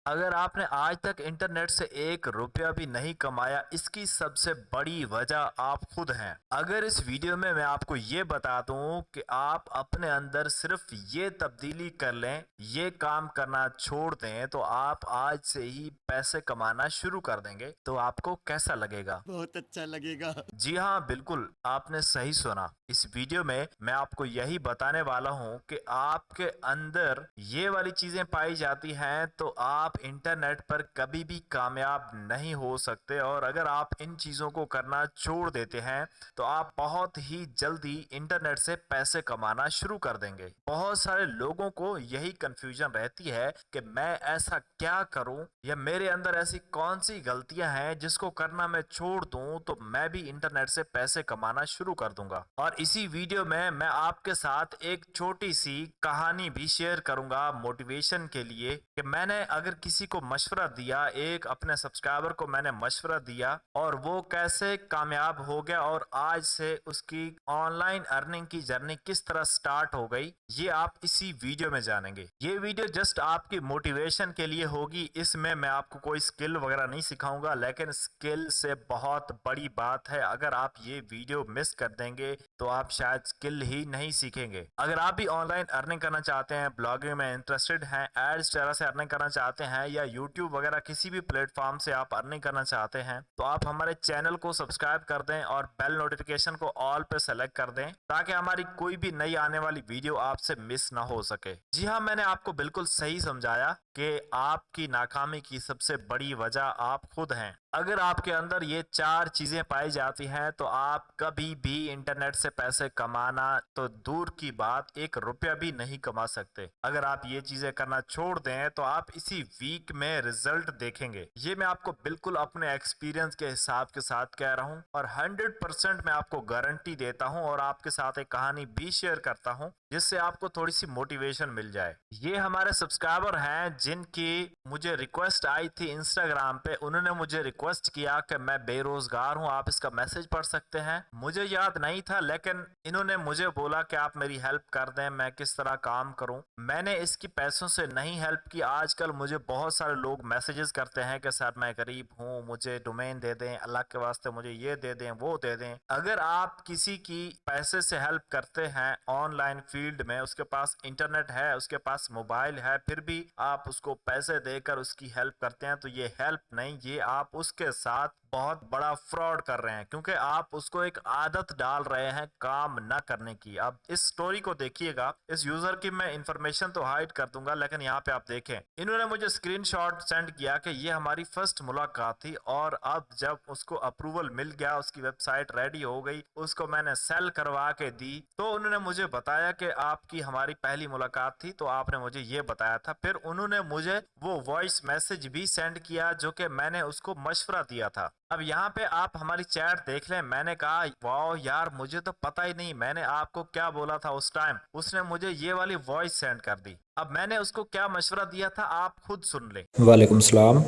अगर आपने आज तक इंटरनेट से एक रुपया भी नहीं कमाया, इसकी सबसे बड़ी वजह आप खुद हैं। अगर इस वीडियो में मैं आपको ये बता दूं कि आप अपने अंदर सिर्फ ये तब्दीली कर लें, ये काम करना छोड़ दें, तो आप आज से ही पैसे कमाना शुरू कर देंगे, तो आपको कैसा लगेगा? बहुत अच्छा लगेगा। जी हाँ, बिल्कुल, आपने सही सुना। इस वीडियो में मैं आपको यही बताने वाला हूँ कि आपके अंदर ये वाली चीजें पाई जाती हैं तो आप इंटरनेट पर कभी भी कामयाब नहीं हो सकते, और अगर आप इन चीजों को करना छोड़ देते हैं तो आप बहुत ही जल्दी इंटरनेट से पैसे कमाना शुरू कर देंगे। बहुत सारे लोगों को यही कंफ्यूजन रहती है कि मैं ऐसा क्या करूं, या मेरे अंदर ऐसी कौन सी गलतियां हैं जिसको करना मैं छोड़ दूं तो मैं भी इंटरनेट से पैसे कमाना शुरू कर दूंगा। और इसी वीडियो में मैं आपके साथ एक छोटी सी कहानी भी शेयर करूंगा मोटिवेशन के लिए, कि मैंने अगर किसी को मशवरा दिया, एक अपने सब्सक्राइबर को मैंने मशवरा दिया और वो कैसे कामयाब हो गया और आज से उसकी ऑनलाइन अर्निंग की जर्नी किस तरह स्टार्ट हो गई, ये आप इसी वीडियो में जानेंगे। ये वीडियो जस्ट आपकी मोटिवेशन के लिए होगी, इसमें मैं आपको कोई स्किल वगैरह नहीं सिखाऊंगा, लेकिन स्किल से बहुत बड़ी बात है, अगर आप ये वीडियो मिस कर देंगे तो आप शायद स्किल ही नहीं सीखेंगे। अगर आप भी ऑनलाइन अर्निंग करना चाहते हैं, ब्लॉगिंग में इंटरेस्टेड हैं, एड्स तरह से अर्निंग करना चाहते हैं, या यूट्यूब वगैरह किसी भी प्लेटफॉर्म से आप अर्निंग करना चाहते हैं, तो आप हमारे चैनल को सब्सक्राइब कर दें और बेल नोटिफिकेशन को ऑल पे सेलेक्ट कर दें, ताकि हमारी कोई भी नई आने वाली वीडियो आपसे मिस ना हो सके। जी हाँ, मैंने आपको बिल्कुल सही समझाया कि आपकी नाकामी की सबसे बड़ी वजह आप खुद हैं। अगर आपके अंदर ये 4 चीजें पाई जाती हैं तो आप कभी भी इंटरनेट से पैसे कमाना तो दूर की बात, एक रुपया भी नहीं कमा सकते। अगर आप ये चीजें करना छोड़ दें तो आप इसी वीक में रिजल्ट देखेंगे। ये मैं आपको बिल्कुल अपने एक्सपीरियंस के हिसाब के साथ कह रहा हूँ, और 100% मैं आपको गारंटी देता हूँ, और आपके साथ एक कहानी भी शेयर करता हूँ जिससे आपको थोड़ी सी मोटिवेशन मिल जाए। ये हमारे सब्सक्राइबर हैं जिनकी मुझे रिक्वेस्ट आई थी इंस्टाग्राम पे। उन्होंने मुझे रिक्वेस्ट किया कि मैं बेरोजगार हूं, आप इसका मैसेज पढ़ सकते हैं। मुझे याद नहीं था, लेकिन इन्होंने मुझे बोला कि आप मेरी हेल्प कर दें, मैं किस तरह काम करूं। मैंने इसकी पैसों से नहीं हेल्प की। आजकल मुझे बहुत सारे लोग मैसेजेस करते हैं कि सर मैं गरीब हूं, मुझे डोमेन दे दें, अल्लाह के वास्ते मुझे ये दे दें, वो दे दें। अगर आप किसी की पैसे से हेल्प करते हैं ऑनलाइन फील्ड में, उसके पास इंटरनेट है, उसके पास मोबाइल है, फिर भी आप उसको पैसे देकर उसकी हेल्प करते हैं, तो ये हेल्प नहीं, ये आप उसके साथ बहुत बड़ा फ्रॉड कर रहे हैं, क्योंकि आप उसको एक आदत डाल रहे हैं काम न करने की। अब इस स्टोरी को देखिएगा, इस यूजर की मैं इंफॉर्मेशन तो हाइड कर दूंगा, लेकिन यहाँ पे आप देखें, इन्होंने मुझे स्क्रीनशॉट सेंड किया कि ये हमारी फर्स्ट मुलाकात थी, और अब जब उसको अप्रूवल मिल गया, उसकी वेबसाइट रेडी हो गई, उसको मैंने सेल करवा के दी, तो उन्होंने मुझे बताया कि आपकी हमारी पहली मुलाकात थी, तो आपने मुझे ये बताया था। फिर उन्होंने मुझे वो वॉइस मैसेज भी सेंड किया जो कि मैंने उसको मशवरा दिया था। अब यहाँ पे आप हमारी चैट देख लें। मैंने कहा वाह यार, मुझे तो पता ही नहीं मैंने आपको क्या बोला था उस टाइम। उसने मुझे ये वाली वॉइस सेंड कर दी। अब मैंने उसको क्या मशवरा दिया था आप खुद सुन लें। वालेकुम सलाम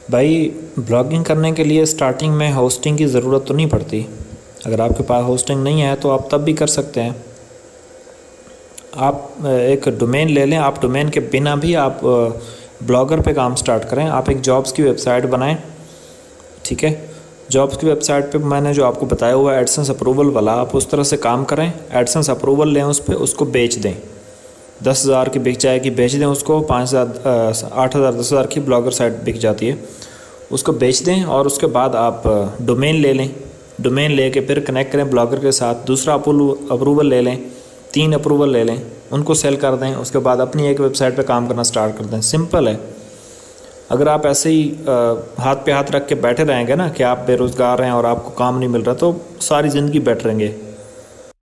भाई। ब्लॉगिंग करने के लिए स्टार्टिंग में होस्टिंग की ज़रूरत तो नहीं पड़ती। अगर आपके पास होस्टिंग नहीं है तो आप तब भी कर सकते हैं। आप एक डोमेन ले लें। आप डोमेन के बिना भी आप ब्लॉगर पे काम स्टार्ट करें। आप एक जॉब्स की वेबसाइट बनाएं, ठीक है। जॉब्स की वेबसाइट पे मैंने जो आपको बताया हुआ एडसेंस अप्रूवल वाला, आप उस तरह से काम करें। एडसेंस अप्रूवल लें, उस पर उसको बेच दें। 10,000 की बिक जाएगी, बेच दें उसको। 5,000 8,000 10,000 की ब्लॉगर साइट बिक जाती है, उसको बेच दें। और उसके बाद आप डोमेन ले लें। डोमेन लेके फिर कनेक्ट करें ब्लॉगर के साथ। दूसरा अप्रूवल ले लें, 3 अप्रूवल ले लें, उनको सेल कर दें। उसके बाद अपनी एक वेबसाइट पे काम करना स्टार्ट कर दें। सिंपल है। अगर आप ऐसे ही हाथ पे हाथ रख के बैठे रहेंगे ना कि आप बेरोज़गार हैं और आपको काम नहीं मिल रहा, तो सारी ज़िंदगी बैठ रहेंगे।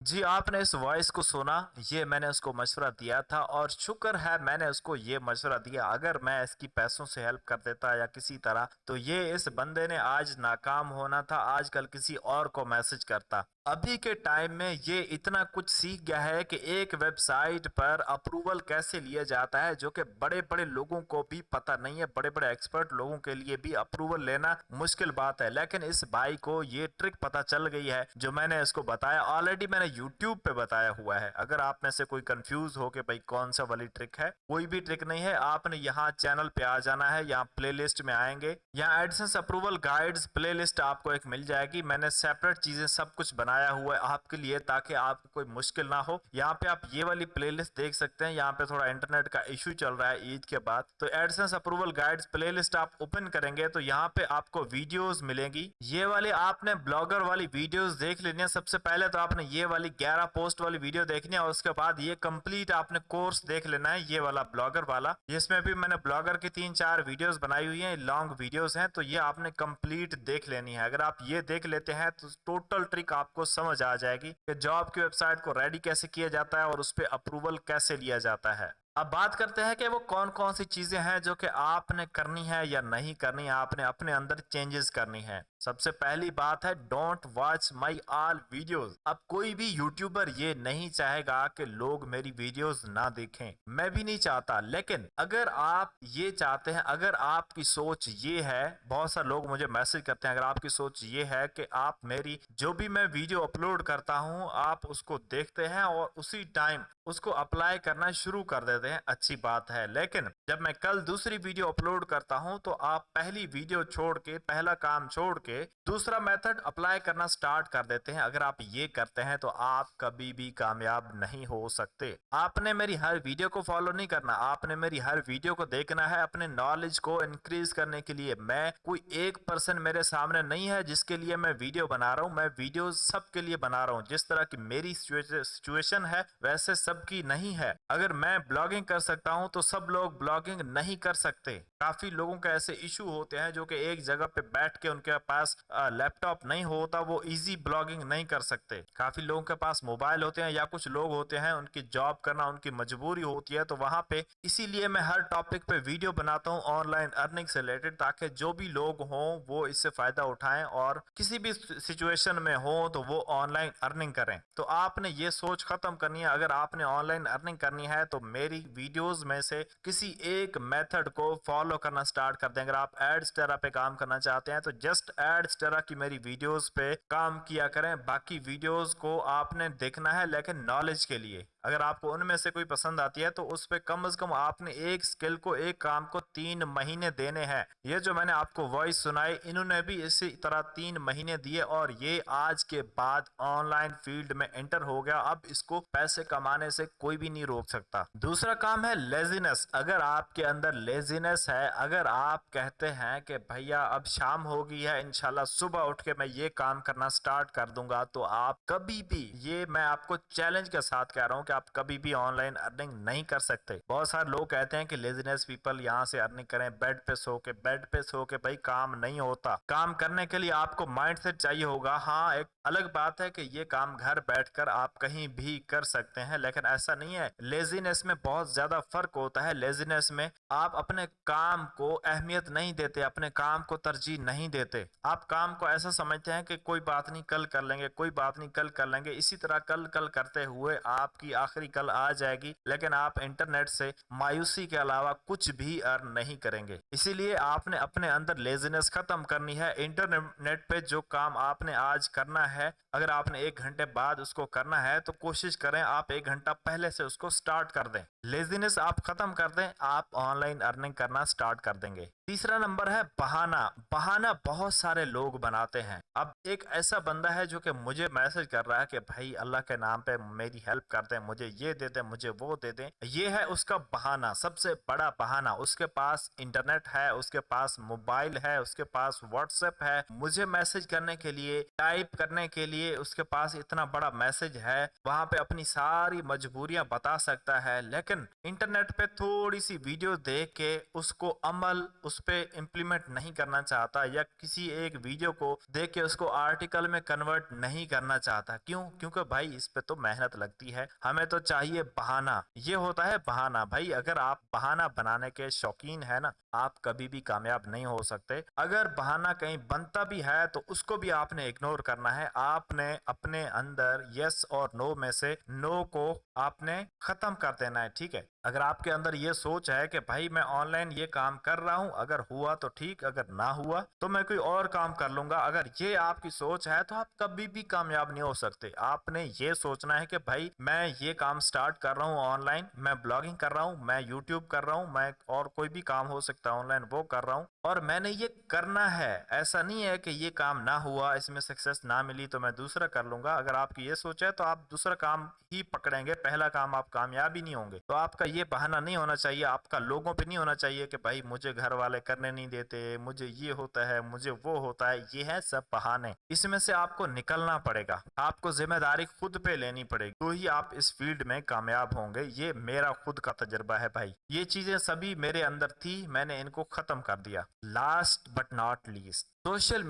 जी, आपने इस वॉइस को सुना, ये मैंने उसको मशवरा दिया था, और शुक्र है मैंने उसको ये मशवरा दिया। अगर मैं इसकी पैसों से हेल्प कर देता या किसी तरह, तो ये इस बंदे ने आज नाकाम होना था, आजकल किसी और को मैसेज करता। अभी के टाइम में ये इतना कुछ सीख गया है कि एक वेबसाइट पर अप्रूवल कैसे लिया जाता है, जो कि बड़े बड़े लोगों को भी पता नहीं है। बड़े बड़े एक्सपर्ट लोगों के लिए भी अप्रूवल लेना मुश्किल बात है, लेकिन इस भाई को ये ट्रिक पता चल गई है जो मैंने इसको बताया। ऑलरेडी मैंने यूट्यूब पे बताया हुआ है। अगर आप में से कोई कंफ्यूज हो कि भाई कौन सा वाली ट्रिक है, कोई भी ट्रिक नहीं है। आपने यहाँ चैनल पे आ जाना है, यहाँ प्लेलिस्ट में आएंगे, यहाँ एडसेंस अप्रूवल गाइड्स प्लेलिस्ट आपको एक मिल जाएगी। मैंने सेपरेट चीजें सब कुछ बनाया हुआ है आपके लिए, ताकि आपको कोई मुश्किल ना हो। यहाँ पे आप ये वाली प्लेलिस्ट देख सकते हैं। यहाँ पे थोड़ा इंटरनेट का इश्यू चल रहा है ईद के बाद, तो एडसेंस अप्रूवल गाइड्स प्लेलिस्ट आप ओपन करेंगे तो यहाँ पे आपको वीडियोस मिलेंगी। ये वाली आपने ब्लॉगर वाली वीडियोस देख लेनी है। सबसे पहले तो आपने ये वाली 11 पोस्ट वाली वीडियो देखनी है, और उसके बाद ये कंप्लीट आपने कोर्स देख लेना है, ये वाला ब्लॉगर वाला, जिसमें भी मैंने ब्लॉगर की 3-4 वीडियोस बनाई हुई हैं, लॉन्ग वीडियोस हैं। तो ये आपने कंप्लीट देख लेनी है। अगर आप ये देख लेते हैं तो टोटल ट्रिक आपको समझ आ जाएगी कि जॉब की वेबसाइट को रेडी कैसे किया जाता है और उस पर अप्रूवल कैसे लिया जाता है। अब बात करते हैं कि वो कौन कौन सी चीजें हैं जो कि आपने करनी है या नहीं करनी है, आपने अपने अंदर चेंजेस करनी है। सबसे पहली बात है, don't watch my all videos. अब कोई भी यूट्यूबर ये नहीं चाहेगा कि लोग मेरी वीडियोस ना देखें, मैं भी नहीं चाहता। लेकिन अगर आप ये चाहते हैं, अगर आपकी सोच ये है, बहुत सारे लोग मुझे मैसेज करते हैं, अगर आपकी सोच ये है कि आप मेरी जो भी मैं वीडियो अपलोड करता हूं आप उसको देखते हैं और उसी टाइम उसको अप्लाई करना शुरू कर देते हैं, अच्छी बात है। लेकिन जब मैं कल दूसरी वीडियो अपलोड करता हूं तो आप पहली वीडियो छोड़ के, पहला काम छोड़ के दूसरा मेथड अप्लाई करना स्टार्ट कर देते हैं। अगर आप ये करते हैं तो आप कभी भी कामयाब नहीं हो सकते। आपने मेरी हर वीडियो को फॉलो नहीं करना, आपने मेरी हर वीडियो को देखना है अपने नॉलेज को इंक्रीज करने के लिए। मैं कोई एक पर्सन मेरे सामने नहीं है जिसके लिए मैं वीडियो बना रहा हूं, मैं वीडियो सबके लिए बना रहा हूं। जिस तरह की मेरी सिचुएशन है वैसे सबकी नहीं है। अगर मैं ब्लॉगिंग कर सकता हूं तो सब लोग ब्लॉगिंग नहीं कर सकते। काफी लोगों के ऐसे इशू होते हैं जो कि एक जगह पे बैठ के उनके पास लैपटॉप नहीं होता, वो इजी ब्लॉगिंग नहीं कर सकते। काफी लोगों के पास मोबाइल होते हैं, या कुछ लोग होते हैं उनकी जॉब करना उनकी मजबूरी होती है, तो वहां पे इसीलिए मैं हर टॉपिक पे वीडियो बनाता हूं ऑनलाइन अर्निंग से रिलेटेड, ताकि जो भी लोग हों वो इससे फायदा उठाएं और किसी भी सिचुएशन में हो तो वो ऑनलाइन अर्निंग करें। तो आपने ये सोच खत्म करनी है। अगर आपने ऑनलाइन अर्निंग करनी है तो मेरी वीडियोस में से किसी एक मेथड को फॉलो करना स्टार्ट कर दें। अगर आप एडस्टेरा पे काम करना चाहते हैं तो जस्ट एडस्टेरा की मेरी वीडियोस पे काम किया करें। बाकी वीडियोस को आपने देखना है लेकिन नॉलेज के लिए। अगर आपको उनमें से कोई पसंद आती है तो उस पे कम से कम आपने एक स्किल को, एक काम को 3 महीने देने हैं। ये जो मैंने आपको वॉइस सुनाई, इन्होंने भी इसी तरह 3 महीने दिए और ये आज के बाद ऑनलाइन फील्ड में एंटर हो गया। अब इसको पैसे कमाने से कोई भी नहीं रोक सकता। दूसरा काम है लेजीनेस। अगर आपके अंदर लेजीनेस है, अगर आप कहते हैं कि भैया अब शाम हो गई है, इंशाल्लाह सुबह उठ के मैं ये काम करना स्टार्ट कर दूंगा, तो आप कभी भी, ये मैं आपको चैलेंज के साथ कह रहा हूं कि आप कभी भी ऑनलाइन अर्निंग नहीं कर सकते। बहुत सारे लोग कहते हैं कि लेजीनेस पीपल यहाँ से अर्निंग करें बेड पे सो के। बेड पे सो के भाई काम नहीं होता। काम करने के लिए आपको माइंडसेट चाहिए होगा। हाँ, एक अलग बात है कि ये काम घर बैठकर आप कहीं भी कर सकते हैं, लेकिन ऐसा नहीं है। लेजीनेस में बहुत ज्यादा फर्क होता है। लेजीनेस में आप अपने काम को अहमियत नहीं देते, अपने काम को तरजीह नहीं देते। आप काम को ऐसा समझते हैं कि कोई बात नहीं कल कर लेंगे, कोई बात नहीं कल कर लेंगे। इसी तरह कल कल करते हुए आपकी आखिरी कल आ जाएगी, लेकिन आप इंटरनेट से मायूसी के अलावा कुछ भी अर्न नहीं करेंगे। इसीलिए आपने अपने अंदर लेजीनेस खत्म करनी है। इंटरनेट पे जो काम आपने आज करना है, अगर आपने 1 घंटे बाद उसको करना है तो कोशिश करें आप 1 घंटा पहले से उसको स्टार्ट कर दें। लेजीनेस आप खत्म कर दें, आप ऑनलाइन अर्निंग करना स्टार्ट कर देंगे। तीसरा नंबर है बहाना। बहाना बहुत सारे लोग बनाते हैं। अब एक ऐसा बंदा है जो कि मुझे मैसेज कर रहा है कि भाई अल्लाह के नाम पे मेरी हेल्प कर दें, मुझे ये दे दें, मुझे वो दे दें। ये है उसका बहाना, सबसे बड़ा बहाना। उसके पास इंटरनेट है, उसके पास मोबाइल है, उसके पास व्हाट्सएप है, मुझे मैसेज करने के लिए, टाइप करने के लिए उसके पास इतना बड़ा मैसेज है, वहां पे अपनी सारी मजबूरियां बता सकता है। लेकिन इंटरनेट पे थोड़ी सी वीडियो देख के उसको अमल, उस पे इम्प्लीमेंट नहीं करना चाहता, या किसी एक वीडियो को देख के उसको आर्टिकल में कन्वर्ट नहीं करना चाहता। क्यों? क्योंकि भाई इस पे तो मेहनत लगती है, हमें हमें तो चाहिए बहाना। ये होता है बहाना। भाई अगर आप बहाना बनाने के शौकीन है ना, आप कभी भी कामयाब नहीं हो सकते। अगर बहाना कहीं बनता भी है तो उसको भी आपने इग्नोर करना है। आपने अपने अंदर यस और नो में से नो को आपने खत्म कर देना है, ठीक है। अगर आपके अंदर ये सोच है कि भाई मैं ऑनलाइन ये काम कर रहा हूं, अगर हुआ तो ठीक, अगर ना हुआ तो मैं कोई और काम कर लूंगा, अगर ये आपकी सोच है तो आप कभी भी कामयाब नहीं हो सकते। आपने ये सोचना है कि भाई मैं ये काम स्टार्ट कर रहा हूँ ऑनलाइन, मैं ब्लॉगिंग कर रहा हूँ, मैं यूट्यूब कर रहा हूँ, मैं और कोई भी काम हो सकता है ऑनलाइन वो कर रहा हूँ और मैंने ये करना है। ऐसा नहीं है कि ये काम ना हुआ, इसमें सक्सेस ना मिली तो मैं दूसरा कर लूंगा। अगर आपकी ये सोच है तो आप दूसरा काम ही पकड़ेंगे, पहला काम आप कामयाब ही नहीं होंगे। तो आपका ये बहाना नहीं होना चाहिए, आपका लोगों पे नहीं होना चाहिए कि भाई मुझे घर वाले करने नहीं देते, मुझे ये होता है, मुझे वो होता है। ये है सब बहाने, इसमें से आपको निकलना पड़ेगा। आपको जिम्मेदारी खुद पे लेनी पड़ेगी, तो ही आप इस फील्ड में कामयाब होंगे। ये मेरा खुद का तजुर्बा है भाई। ये चीजें सभी मेरे अंदर थी, मैंने इनको खत्म कर दिया। Last but not least, social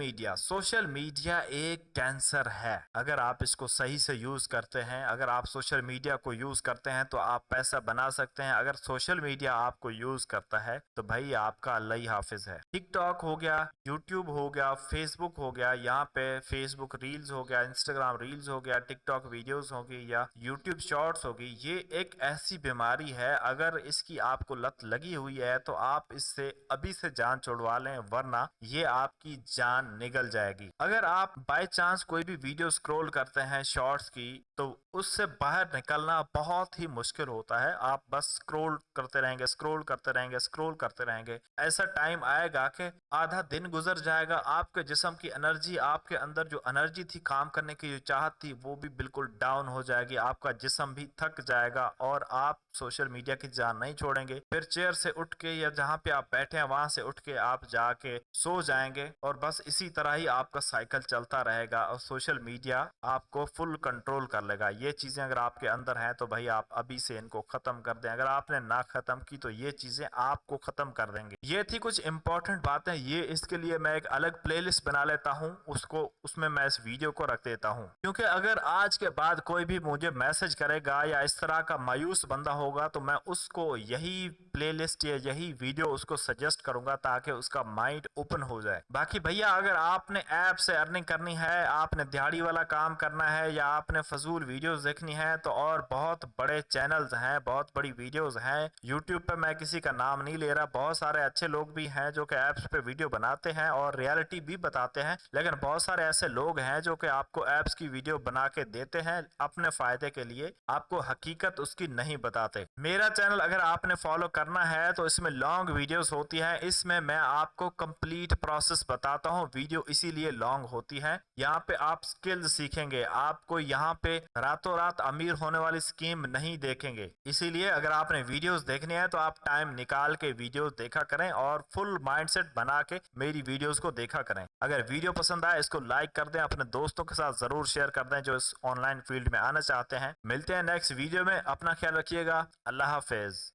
media एक कैंसर है। अगर आप इसको सही से यूज करते हैं, अगर आप सोशल मीडिया को यूज करते हैं तो आप पैसा बना सकते हैं। अगर सोशल मीडिया आपको यूज करता है तो भाई आपका अल्लाह ही हाफिज है। टिकटॉक हो गया, यूट्यूब हो गया, फेसबुक हो गया, यहाँ पे फेसबुक रील्स हो गया, इंस्टाग्राम रील्स हो गया, टिकटॉक वीडियोस होगी या यूट्यूब शॉर्ट्स होगी, ये एक ऐसी बीमारी है, अगर इसकी आपको लत लगी हुई है तो आप इससे अभी से जान छुड़वा लें, वरना ये आपकी जान निकल जाएगी। अगर आप बाय चांस कोई भी वीडियो स्क्रॉल करते हैं शॉर्ट्स की, तो उससे बाहर निकलना बहुत ही मुश्किल होता है। आप बस स्क्रॉल करते रहेंगे, स्क्रॉल करते रहेंगे, स्क्रॉल करते रहेंगे। ऐसा टाइम आएगा कि आधा दिन गुजर जाएगा, आपके जिस्म की एनर्जी, आपके अंदर जो एनर्जी थी काम करने की, जो चाहत थी, वो भी बिल्कुल डाउन हो जाएगी। आपका जिस्म भी थक जाएगा और आप सोशल मीडिया की जान नहीं छोड़ेंगे। फिर चेयर से उठ के या जहां पे आप बैठे हैं वहां से उठ के आप जाके सो जाएंगे और बस इसी तरह ही आपका साइकिल चलता रहेगा और सोशल मीडिया आपको फुल कंट्रोल कर लेगा। ये चीजें अगर आपके अंदर हैं तो भाई आप अभी से इनको खत्म कर दें। अगर आपने ना खत्म की तो ये चीजें आपको खत्म कर देंगे। ये थी कुछ इंपॉर्टेंट बातें। ये इसके लिए मैं एक अलग प्लेलिस्ट बना लेता हूँ, उसमें मैं इस वीडियो को रख देता हूँ, क्योंकि अगर आज के बाद कोई भी मुझे मैसेज करेगा या इस तरह का मायूस बंदा होगा तो मैं उसको यही प्लेलिस्ट या यही वीडियो उसको सजेस्ट करूंगा ताकि उसका माइंड ओपन हो जाए। बाकी भैया अगर आपने ऐप से अर्निंग करनी है, आपने दिहाड़ी वाला काम करना है या आपने फजूल वीडियोस देखनी है तो और बहुत बड़े चैनल्स हैं, बहुत बड़ी वीडियोस हैं यूट्यूब पे। मैं किसी का नाम नहीं ले रहा, बहुत सारे अच्छे लोग भी हैं जो कि ऐप्स पे वीडियो बनाते हैं और रियलिटी भी बताते हैं, लेकिन बहुत सारे ऐसे लोग हैं जो कि आपको ऐप्स की वीडियो बना के देते हैं अपने फायदे के लिए, आपको हकीकत उसकी नहीं बताते। मेरा चैनल अगर आपने फॉलो करना है तो इसमें लॉन्ग वीडियोस होती है, इसमें मैं आपको कंप्लीट प्रोसेस बताता हूँ। वीडियो इसीलिए लॉन्ग होती है, यहाँ पे आप स्किल्स सीखेंगे, आपको यहाँ पे रातों रात अमीर होने वाली स्कीम नहीं देखेंगे। इसीलिए अगर आपने वीडियोस देखनी है तो आप टाइम निकाल के वीडियोस देखा करें और फुल माइंडसेट बना के मेरी वीडियोस को देखा करें। अगर वीडियो पसंद आए इसको लाइक कर दें, अपने दोस्तों के साथ जरूर शेयर कर दें जो इस ऑनलाइन फील्ड में आना चाहते हैं। मिलते हैं नेक्स्ट वीडियो में, अपना ख्याल रखिएगा। अल्लाह हाफिज।